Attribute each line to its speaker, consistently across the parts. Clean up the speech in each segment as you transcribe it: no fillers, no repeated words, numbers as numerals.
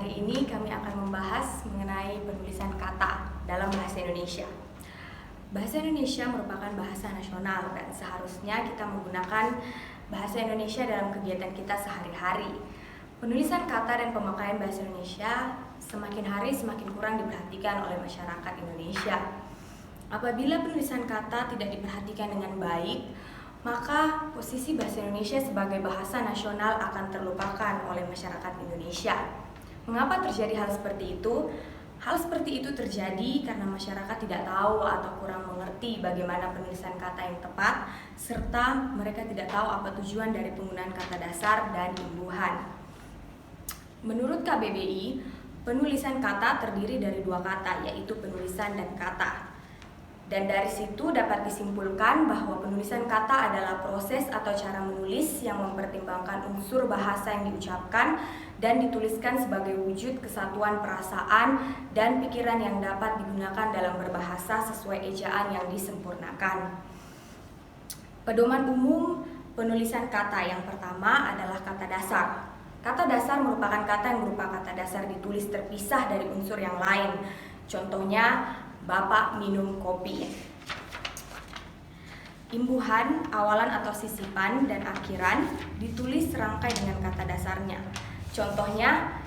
Speaker 1: Hari ini kami akan membahas mengenai penulisan kata dalam bahasa Indonesia. Bahasa Indonesia merupakan bahasa nasional dan seharusnya kita menggunakan bahasa Indonesia dalam kegiatan kita sehari-hari. Penulisan kata dan pemakaian bahasa Indonesia semakin hari semakin kurang diperhatikan oleh masyarakat Indonesia. Apabila penulisan kata tidak diperhatikan dengan baik, maka posisi bahasa Indonesia sebagai bahasa nasional akan terlupakan oleh masyarakat Indonesia. Mengapa terjadi hal seperti itu? Hal seperti itu terjadi karena masyarakat tidak tahu atau kurang mengerti bagaimana penulisan kata yang tepat, serta mereka tidak tahu apa tujuan dari penggunaan kata dasar dan imbuhan. Menurut KBBI, penulisan kata terdiri dari dua kata, yaitu penulisan dan kata. Dan dari situ dapat disimpulkan bahwa penulisan kata adalah proses atau cara menulis yang mempertimbangkan unsur bahasa yang diucapkan dan dituliskan sebagai wujud kesatuan perasaan dan pikiran yang dapat digunakan dalam berbahasa sesuai ejaan yang disempurnakan. Pedoman umum penulisan kata yang pertama adalah kata dasar. Kata dasar merupakan kata yang berupa kata dasar ditulis terpisah dari unsur yang lain. Contohnya, Bapak minum kopi. Imbuhan, awalan atau sisipan, dan akhiran ditulis serangkai dengan kata dasarnya. Contohnya,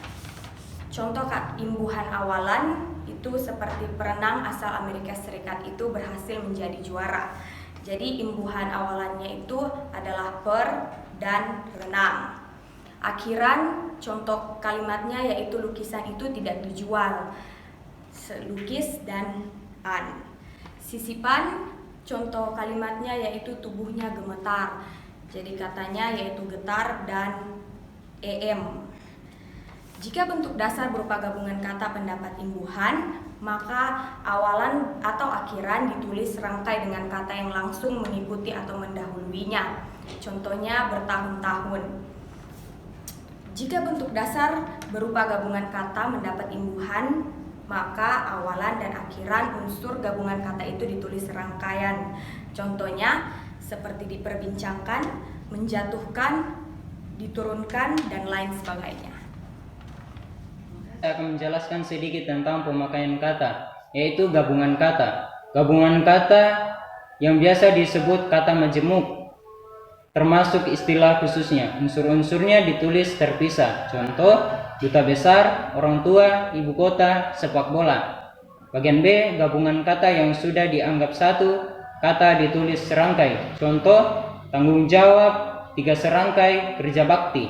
Speaker 1: imbuhan awalan itu seperti perenang asal Amerika Serikat itu berhasil menjadi juara. Jadi imbuhan awalannya itu adalah per dan renang. Akhiran, contoh kalimatnya yaitu lukisan itu tidak dijual. Lukis dan an. Sisipan, contoh kalimatnya yaitu tubuhnya gemetar. Jadi katanya yaitu getar dan em. Jika bentuk dasar berupa gabungan kata pendapat imbuhan, maka awalan atau akhiran ditulis serangkai dengan kata yang langsung mengikuti atau mendahuluinya. Contohnya bertahun-tahun. Jika bentuk dasar berupa gabungan kata mendapat imbuhan, maka awalan dan akhiran unsur gabungan kata itu ditulis serangkaian. Contohnya seperti diperbincangkan, menjatuhkan, diturunkan, dan lain sebagainya.
Speaker 2: Saya akan menjelaskan sedikit tentang pemakaian kata, yaitu gabungan kata. Gabungan kata yang biasa disebut kata majemuk, termasuk istilah khususnya. Unsur-unsurnya ditulis terpisah. Contoh, duta besar, orang tua, ibu kota, sepak bola. Bagian B, gabungan kata yang sudah dianggap satu kata ditulis serangkai. Contoh, tanggung jawab, 3 serangkai, kerja bakti.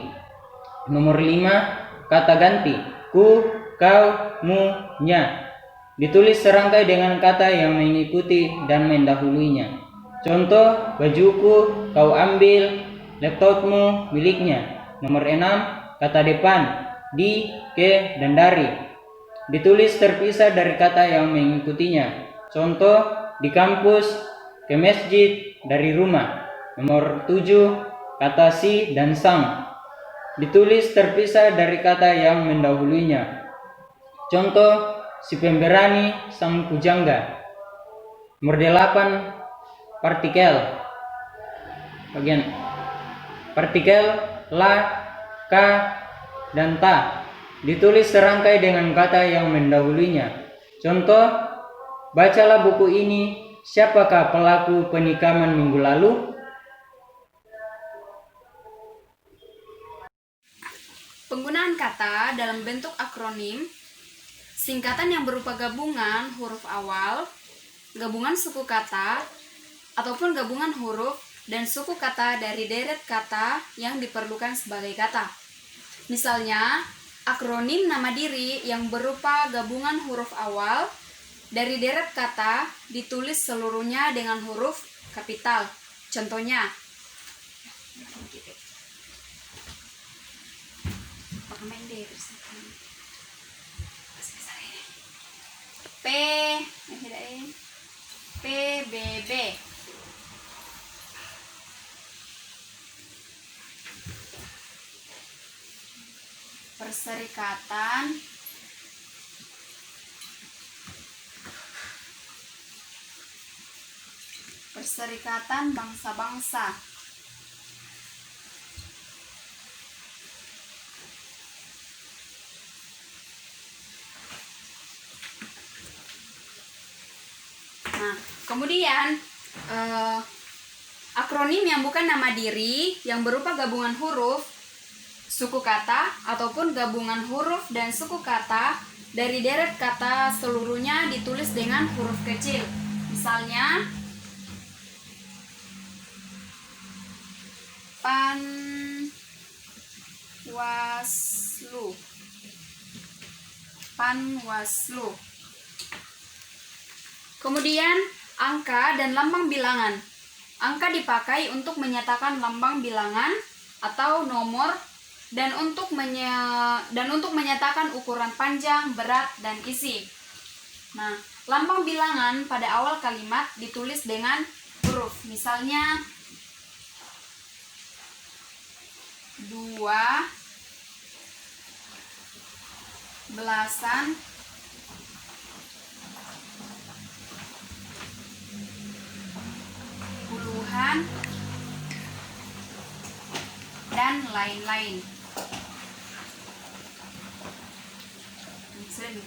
Speaker 2: Nomor 5, kata ganti. Ku, kau, mu, nya. Ditulis serangkai dengan kata yang mengikuti dan mendahuluinya. Contoh, bajuku, kau ambil, laptopmu, miliknya. Nomor 6, kata depan, di, ke, dan dari. Ditulis terpisah dari kata yang mengikutinya. Contoh, di kampus, ke masjid, dari rumah. Nomor 7, kata si dan sang. Ditulis terpisah dari kata yang mendahuluinya. Contoh, si pemberani, sang pujangga. Nomor 8, partikel. Bagian partikel la, ka, dan ta ditulis serangkai dengan kata yang mendahulunya. Contoh, bacalah buku ini, siapakah pelaku penikaman minggu lalu?
Speaker 3: Penggunaan kata dalam bentuk akronim, singkatan yang berupa gabungan huruf awal, gabungan suku kata, ataupun gabungan huruf dan suku kata dari deret kata yang diperlukan sebagai kata. Misalnya, akronim nama diri yang berupa gabungan huruf awal dari deret kata ditulis seluruhnya dengan huruf kapital. Contohnya, PBB. Perserikatan Bangsa-Bangsa. Nah, kemudian akronim yang bukan nama diri yang berupa gabungan huruf, suku kata, ataupun gabungan huruf dan suku kata dari deret kata seluruhnya ditulis dengan huruf kecil. Misalnya, Panwaslu. Panwaslu. Kemudian angka dan lambang bilangan. Angka dipakai untuk menyatakan lambang bilangan atau nomor dan untuk menyatakan ukuran panjang, berat, dan isi. Nah, lambang bilangan pada awal kalimat ditulis dengan huruf. Misalnya 2 belasan puluhan dan lain-lain. Sini.